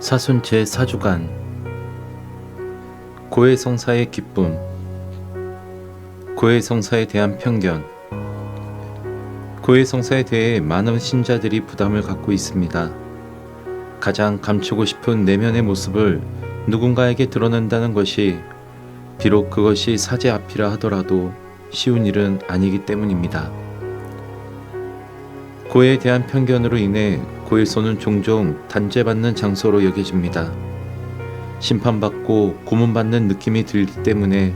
사순 제4주간 고해성사의 기쁨. 고해성사에 대한 편견. 고해성사에 대해 많은 신자들이 부담을 갖고 있습니다. 가장 감추고 싶은 내면의 모습을 누군가에게 드러낸다는 것이 비록 그것이 사제 앞이라 하더라도 쉬운 일은 아니기 때문입니다. 고해에 대한 편견으로 인해 고해소는 종종 단죄받는 장소로 여겨집니다. 심판받고 고문받는 느낌이 들기 때문에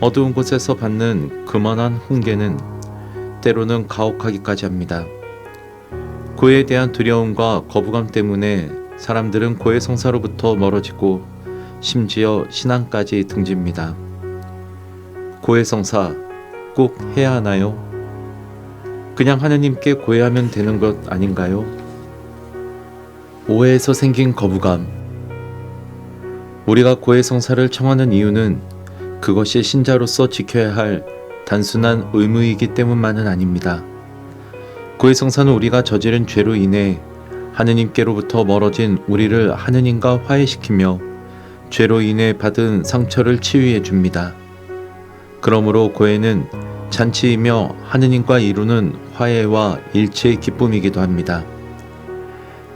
어두운 곳에서 받는 그만한 훈계는 때로는 가혹하기까지 합니다. 고해에 대한 두려움과 거부감 때문에 사람들은 고해성사로부터 멀어지고 심지어 신앙까지 등집니다. 고해성사 꼭 해야 하나요? 그냥 하느님께 고해하면 되는 것 아닌가요? 오해에서 생긴 거부감. 우리가 고해성사를 청하는 이유는 그것이 신자로서 지켜야 할 단순한 의무이기 때문만은 아닙니다. 고해성사는 우리가 저지른 죄로 인해 하느님께로부터 멀어진 우리를 하느님과 화해시키며 죄로 인해 받은 상처를 치유해 줍니다. 그러므로 고해는 잔치이며 하느님과 이루는 화해와 일체의 기쁨이기도 합니다.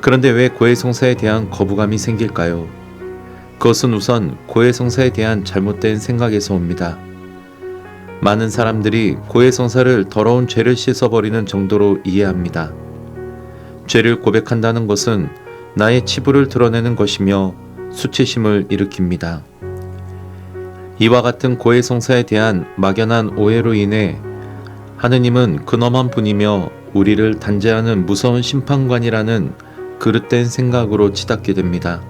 그런데 왜 고해성사에 대한 거부감이 생길까요? 그것은 우선 고해성사에 대한 잘못된 생각에서 옵니다. 많은 사람들이 고해성사를 더러운 죄를 씻어버리는 정도로 이해합니다. 죄를 고백한다는 것은 나의 치부를 드러내는 것이며 수치심을 일으킵니다. 이와 같은 고해성사에 대한 막연한 오해로 인해 하느님은 근엄한 분이며 우리를 단죄하는 무서운 심판관이라는 그릇된 생각으로 치닫게 됩니다.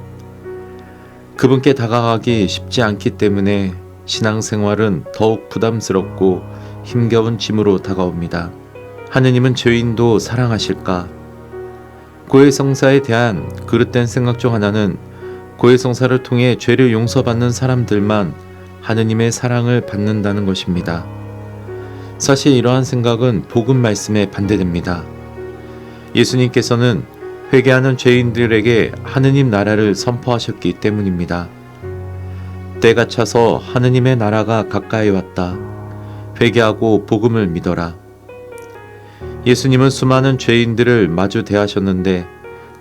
그분께 다가가기 쉽지 않기 때문에 신앙생활은 더욱 부담스럽고 힘겨운 짐으로 다가옵니다. 하느님은 죄인도 사랑하실까? 고해성사에 대한 그릇된 생각 중 하나는 고해성사를 통해 죄를 용서받는 사람들만 하느님의 사랑을 받는다는 것입니다. 사실 이러한 생각은 복음 말씀에 반대됩니다. 예수님께서는 회개하는 죄인들에게 하느님 나라를 선포하셨기 때문입니다. 때가 차서 하느님의 나라가 가까이 왔다. 회개하고 복음을 믿어라. 예수님은 수많은 죄인들을 마주 대하셨는데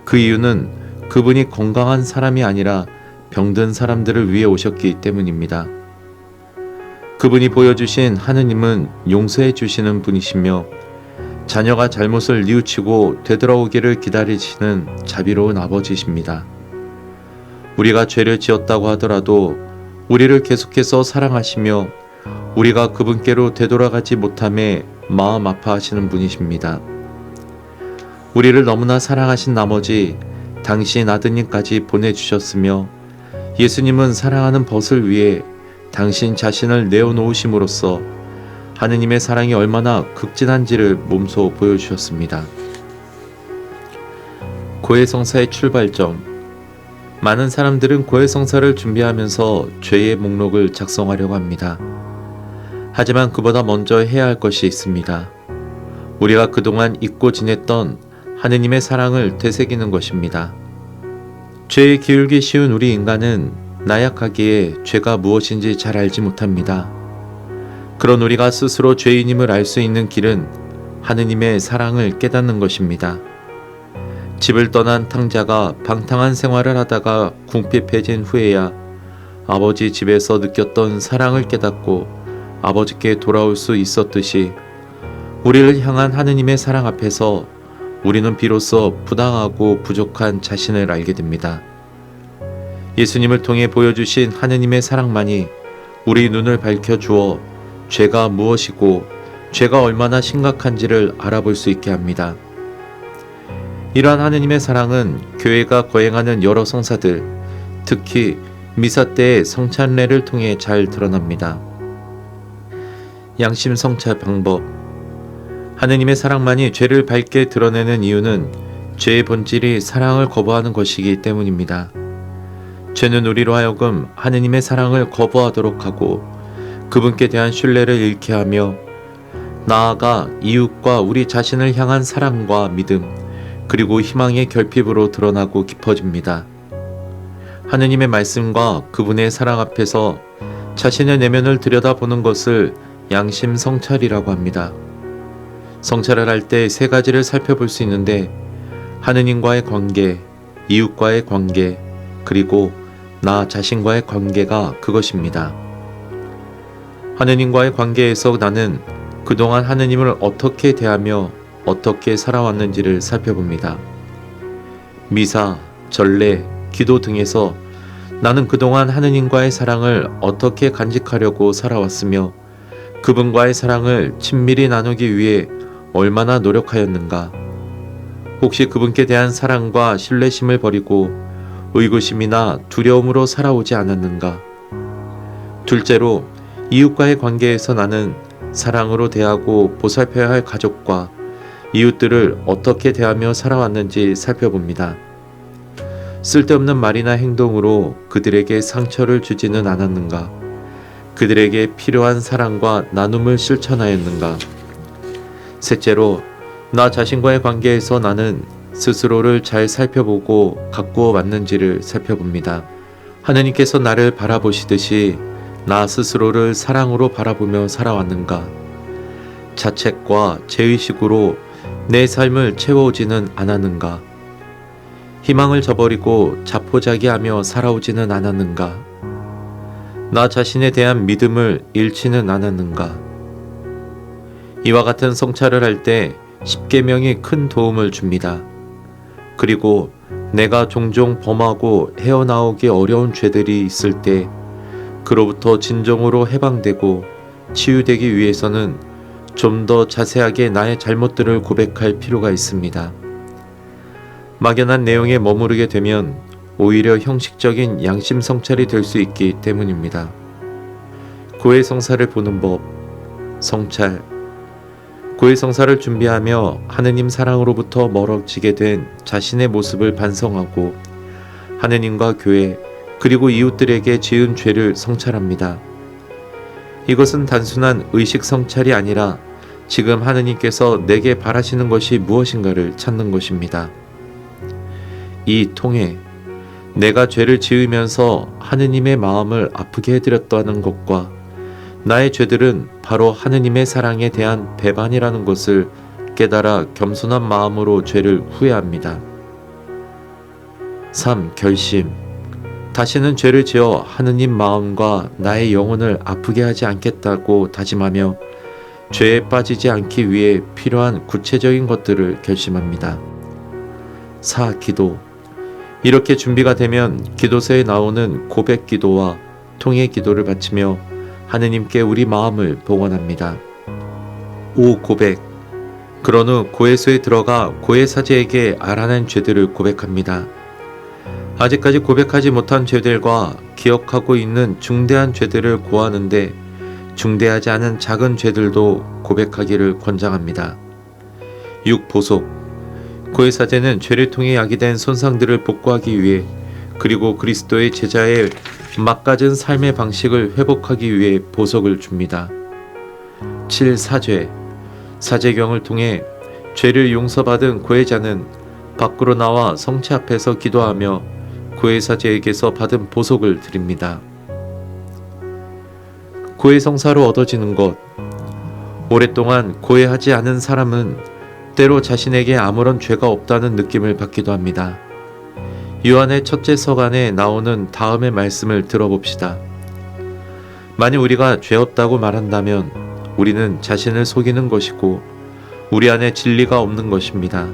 그 이유는 그분이 건강한 사람이 아니라 병든 사람들을 위해 오셨기 때문입니다. 그분이 보여주신 하느님은 용서해 주시는 분이시며 자녀가 잘못을 뉘우치고 되돌아오기를 기다리시는 자비로운 아버지십니다. 우리가 죄를 지었다고 하더라도 우리를 계속해서 사랑하시며 우리가 그분께로 되돌아가지 못함에 마음 아파하시는 분이십니다. 우리를 너무나 사랑하신 나머지 당신 아드님까지 보내주셨으며 예수님은 사랑하는 벗을 위해 당신 자신을 내어놓으심으로써 하느님의 사랑이 얼마나 극진한지를 몸소 보여주셨습니다. 고해성사의 출발점. 많은 사람들은 고해성사를 준비하면서 죄의 목록을 작성하려고 합니다. 하지만 그보다 먼저 해야 할 것이 있습니다. 우리가 그동안 잊고 지냈던 하느님의 사랑을 되새기는 것입니다. 죄에 기울기 쉬운 우리 인간은 나약하기에 죄가 무엇인지 잘 알지 못합니다. 그런 우리가 스스로 죄인임을 알 수 있는 길은 하느님의 사랑을 깨닫는 것입니다. 집을 떠난 탕자가 방탕한 생활을 하다가 궁핍해진 후에야 아버지 집에서 느꼈던 사랑을 깨닫고 아버지께 돌아올 수 있었듯이 우리를 향한 하느님의 사랑 앞에서 우리는 비로소 부당하고 부족한 자신을 알게 됩니다. 예수님을 통해 보여주신 하느님의 사랑만이 우리 눈을 밝혀주어 죄가 무엇이고 죄가 얼마나 심각한지를 알아볼 수 있게 합니다. 이러한 하느님의 사랑은 교회가 거행하는 여러 성사들, 특히 미사 때의 성찬례를 통해 잘 드러납니다. 양심 성찰 방법. 하느님의 사랑만이 죄를 밝게 드러내는 이유는 죄의 본질이 사랑을 거부하는 것이기 때문입니다. 죄는 우리로 하여금 하느님의 사랑을 거부하도록 하고 그분께 대한 신뢰를 잃게 하며 나아가 이웃과 우리 자신을 향한 사랑과 믿음 그리고 희망의 결핍으로 드러나고 깊어집니다. 하느님의 말씀과 그분의 사랑 앞에서 자신의 내면을 들여다보는 것을 양심 성찰이라고 합니다. 성찰을 할 때 세 가지를 살펴볼 수 있는데 하느님과의 관계, 이웃과의 관계, 그리고 나 자신과의 관계가 그것입니다. 하느님과의 관계에서 나는 그동안 하느님을 어떻게 대하며 어떻게 살아왔는지를 살펴봅니다. 미사, 전례, 기도 등에서 나는 그동안 하느님과의 사랑을 어떻게 간직하려고 살아왔으며 그분과의 사랑을 친밀히 나누기 위해 얼마나 노력하였는가. 혹시 그분께 대한 사랑과 신뢰심을 버리고 의구심이나 두려움으로 살아오지 않았는가. 둘째로 이웃과의 관계에서 나는 사랑으로 대하고 보살펴야 할 가족과 이웃들을 어떻게 대하며 살아왔는지 살펴봅니다. 쓸데없는 말이나 행동으로 그들에게 상처를 주지는 않았는가? 그들에게 필요한 사랑과 나눔을 실천하였는가? 셋째로, 나 자신과의 관계에서 나는 스스로를 잘 살펴보고 가꾸어 왔는지를 살펴봅니다. 하느님께서 나를 바라보시듯이 나 스스로를 사랑으로 바라보며 살아왔는가? 자책과 죄의식으로 내 삶을 채워오지는 않았는가? 희망을 저버리고 자포자기하며 살아오지는 않았는가? 나 자신에 대한 믿음을 잃지는 않았는가? 이와 같은 성찰을 할 때 십계명이 큰 도움을 줍니다. 그리고 내가 종종 범하고 헤어나오기 어려운 죄들이 있을 때 그로부터 진정으로 해방되고 치유되기 위해서는 좀 더 자세하게 나의 잘못들을 고백할 필요가 있습니다. 막연한 내용에 머무르게 되면 오히려 형식적인 양심 성찰이 될 수 있기 때문입니다. 고해 성사를 보는 법, 성찰. 고해 성사를 준비하며 하느님 사랑으로부터 멀어지게 된 자신의 모습을 반성하고 하느님과 교회 그리고 이웃들에게 지은 죄를 성찰합니다. 이것은 단순한 의식 성찰이 아니라 지금 하느님께서 내게 바라시는 것이 무엇인가를 찾는 것입니다. 이 통해 내가 죄를 지으면서 하느님의 마음을 아프게 해드렸다는 것과 나의 죄들은 바로 하느님의 사랑에 대한 배반이라는 것을 깨달아 겸손한 마음으로 죄를 후회합니다. 3. 결심. 다시는 죄를 지어 하느님 마음과 나의 영혼을 아프게 하지 않겠다고 다짐하며 죄에 빠지지 않기 위해 필요한 구체적인 것들을 결심합니다. 4. 기도. 이렇게 준비가 되면 기도서에 나오는 고백 기도와 통해 기도를 바치며 하느님께 우리 마음을 봉헌합니다. 5. 고백. 그런 후 고해소에 들어가 고해사제에게 알아낸 죄들을 고백합니다. 아직까지 고백하지 못한 죄들과 기억하고 있는 중대한 죄들을 고하는데 중대하지 않은 작은 죄들도 고백하기를 권장합니다. 6. 보속. 고해사제는 죄를 통해 야기된 손상들을 복구하기 위해 그리고 그리스도의 제자의 막가진 삶의 방식을 회복하기 위해 보석을 줍니다. 7. 사죄. 사죄경을 통해 죄를 용서받은 고해자는 밖으로 나와 성체 앞에서 기도하며 고해사제에게서 받은 보석을 드립니다. 고해성사로 얻어지는 것. 오랫동안 고해하지 않은 사람은 때로 자신에게 아무런 죄가 없다는 느낌을 받기도 합니다. 요한의 첫째 서간에 나오는 다음의 말씀을 들어봅시다. 만일 우리가 죄 없다고 말한다면 우리는 자신을 속이는 것이고 우리 안에 진리가 없는 것입니다.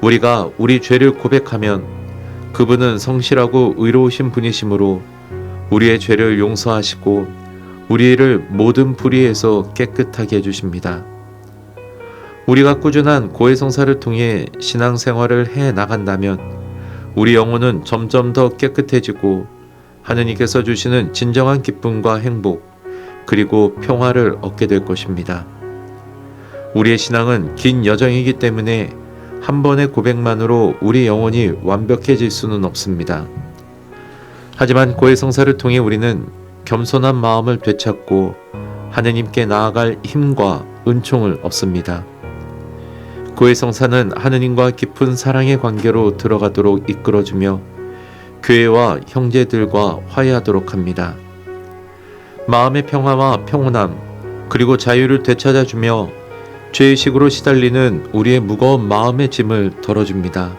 우리가 우리 죄를 고백하면 그분은 성실하고 의로우신 분이시므로 우리의 죄를 용서하시고 우리를 모든 불의에서 깨끗하게 해주십니다. 우리가 꾸준한 고해성사를 통해 신앙생활을 해 나간다면 우리 영혼은 점점 더 깨끗해지고 하느님께서 주시는 진정한 기쁨과 행복 그리고 평화를 얻게 될 것입니다. 우리의 신앙은 긴 여정이기 때문에 한 번의 고백만으로 우리 영혼이 완벽해질 수는 없습니다. 하지만 고해성사를 통해 우리는 겸손한 마음을 되찾고 하느님께 나아갈 힘과 은총을 얻습니다. 고해성사는 하느님과 깊은 사랑의 관계로 들어가도록 이끌어주며 교회와 형제들과 화해하도록 합니다. 마음의 평화와 평온함, 그리고 자유를 되찾아주며 죄의식으로 시달리는 우리의 무거운 마음의 짐을 덜어줍니다.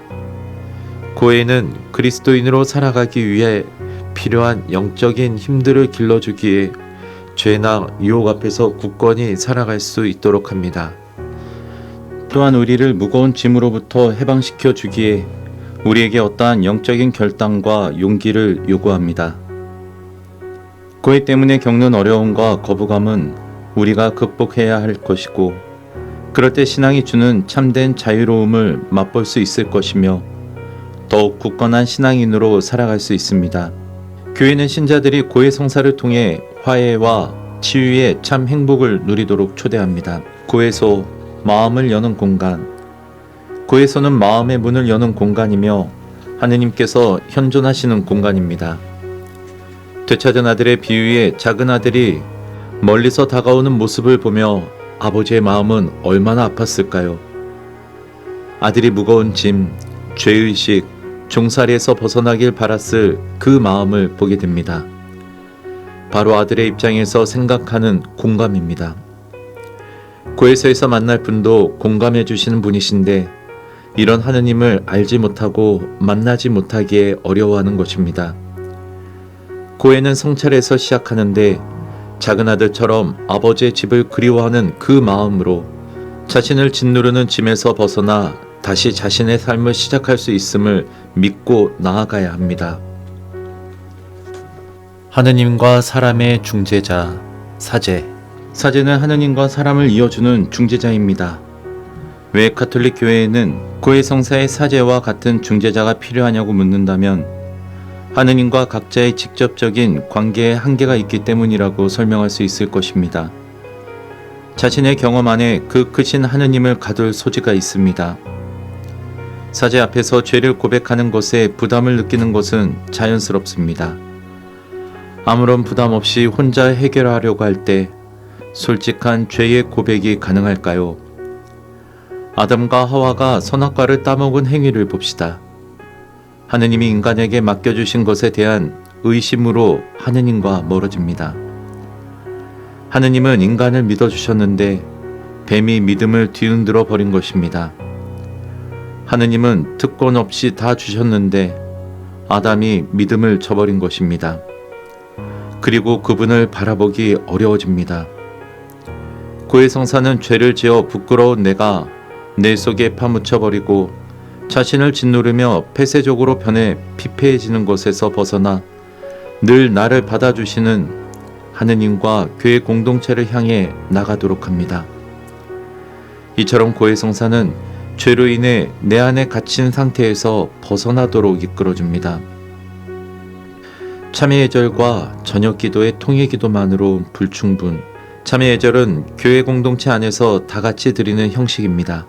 교회는 그리스도인으로 살아가기 위해 필요한 영적인 힘들을 길러주기에 죄나 유혹 앞에서 굳건히 살아갈 수 있도록 합니다. 또한 우리를 무거운 짐으로부터 해방시켜 주기에 우리에게 어떠한 영적인 결단과 용기를 요구합니다. 교회 때문에 겪는 어려움과 거부감은 우리가 극복해야 할 것이고, 그럴 때 신앙이 주는 참된 자유로움을 맛볼 수 있을 것이며 더욱 굳건한 신앙인으로 살아갈 수 있습니다. 교회는 신자들이 고해 성사를 통해 화해와 치유의 참 행복을 누리도록 초대합니다. 고해소, 마음을 여는 공간. 고해소는 마음의 문을 여는 공간이며 하느님께서 현존하시는 공간입니다. 되찾은 아들의 비유에 작은 아들이 멀리서 다가오는 모습을 보며 아버지의 마음은 얼마나 아팠을까요? 아들이 무거운 짐, 죄의식, 종살이에서 벗어나길 바랐을 그 마음을 보게 됩니다. 바로 아들의 입장에서 생각하는 공감입니다. 고해소에서 만날 분도 공감해 주시는 분이신데 이런 하느님을 알지 못하고 만나지 못하기에 어려워하는 것입니다. 고해는 성찰에서 시작하는데 작은 아들처럼 아버지의 집을 그리워하는 그 마음으로 자신을 짓누르는 짐에서 벗어나 다시 자신의 삶을 시작할 수 있음을 믿고 나아가야 합니다. 하느님과 사람의 중재자, 사제. 사제는 하느님과 사람을 이어주는 중재자입니다. 왜 가톨릭 교회에는 고해 성사의 사제와 같은 중재자가 필요하냐고 묻는다면 하느님과 각자의 직접적인 관계에 한계가 있기 때문이라고 설명할 수 있을 것입니다. 자신의 경험 안에 그 크신 하느님을 가둘 소지가 있습니다. 사제 앞에서 죄를 고백하는 것에 부담을 느끼는 것은 자연스럽습니다. 아무런 부담 없이 혼자 해결하려고 할 때 솔직한 죄의 고백이 가능할까요? 아담과 하와가 선악과를 따먹은 행위를 봅시다. 하느님이 인간에게 맡겨주신 것에 대한 의심으로 하느님과 멀어집니다. 하느님은 인간을 믿어주셨는데 뱀이 믿음을 뒤흔들어 버린 것입니다. 하느님은 특권 없이 다 주셨는데 아담이 믿음을 저버린 것입니다. 그리고 그분을 바라보기 어려워집니다. 고해 성사는 죄를 지어 부끄러운 내가 내 속에 파묻혀버리고 자신을 짓누르며 폐쇄적으로 변해 피폐해지는 것에서 벗어나 늘 나를 받아주시는 하느님과 교회 공동체를 향해 나가도록 합니다. 이처럼 고해 성사는 죄로 인해 내 안에 갇힌 상태에서 벗어나도록 이끌어줍니다. 참회 예절과 저녁 기도의 통일 기도만으로 불충분. 참회 예절은 교회 공동체 안에서 다 같이 드리는 형식입니다.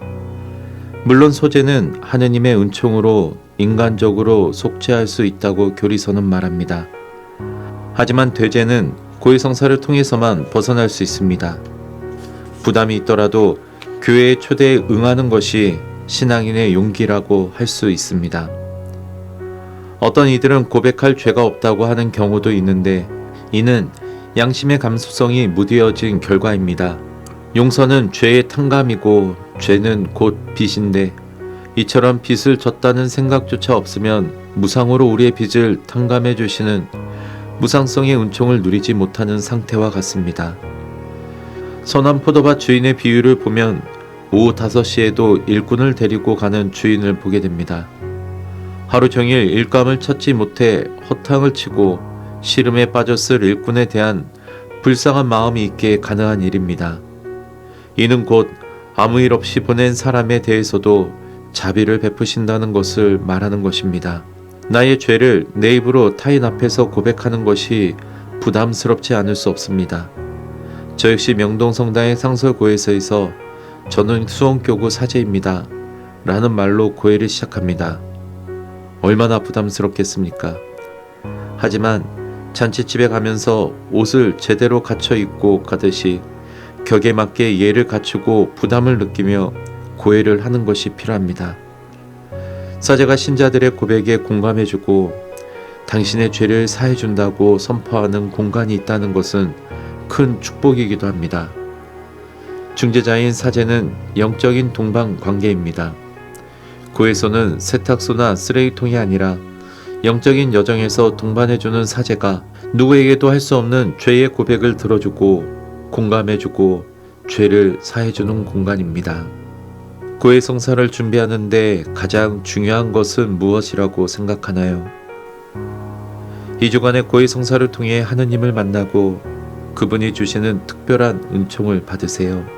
물론 소제는 하느님의 은총으로 인간적으로 속죄할 수 있다고 교리서는 말합니다. 하지만 되제는 고해 성사를 통해서만 벗어날 수 있습니다. 부담이 있더라도 교회의 초대에 응하는 것이 신앙인의 용기라고 할 수 있습니다. 어떤 이들은 고백할 죄가 없다고 하는 경우도 있는데 이는 양심의 감수성이 무뎌진 결과입니다. 용서는 죄의 탕감이고 죄는 곧 빚인데 이처럼 빚을 졌다는 생각조차 없으면 무상으로 우리의 빚을 탕감해 주시는 무상성의 은총을 누리지 못하는 상태와 같습니다. 선한 포도밭 주인의 비유를 보면 오후 5시에도 일꾼을 데리고 가는 주인을 보게 됩니다. 하루 종일 일감을 찾지 못해 허탕을 치고 시름에 빠졌을 일꾼에 대한 불쌍한 마음이 있게 가능한 일입니다. 이는 곧 아무 일 없이 보낸 사람에 대해서도 자비를 베푸신다는 것을 말하는 것입니다. 나의 죄를 내 입으로 타인 앞에서 고백하는 것이 부담스럽지 않을 수 없습니다. 저 역시 명동성당의 상설고해서에서 저는 수원교구 사제입니다 라는 말로 고해를 시작합니다. 얼마나 부담스럽겠습니까? 하지만 잔치집에 가면서 옷을 제대로 갖춰 입고 가듯이 격에 맞게 예를 갖추고 부담을 느끼며 고해를 하는 것이 필요합니다. 사제가 신자들의 고백에 공감해주고 당신의 죄를 사해준다고 선포하는 공간이 있다는 것은 큰 축복이기도 합니다. 중재자인 사제는 영적인 동반 관계입니다. 교회에서는 세탁소나 쓰레기통이 아니라 영적인 여정에서 동반해주는 사제가 누구에게도 할 수 없는 죄의 고백을 들어주고 공감해주고 죄를 사해주는 공간입니다. 교회 성사를 준비하는데 가장 중요한 것은 무엇이라고 생각하나요? 2주간의 교회 성사를 통해 하느님을 만나고 그분이 주시는 특별한 은총을 받으세요.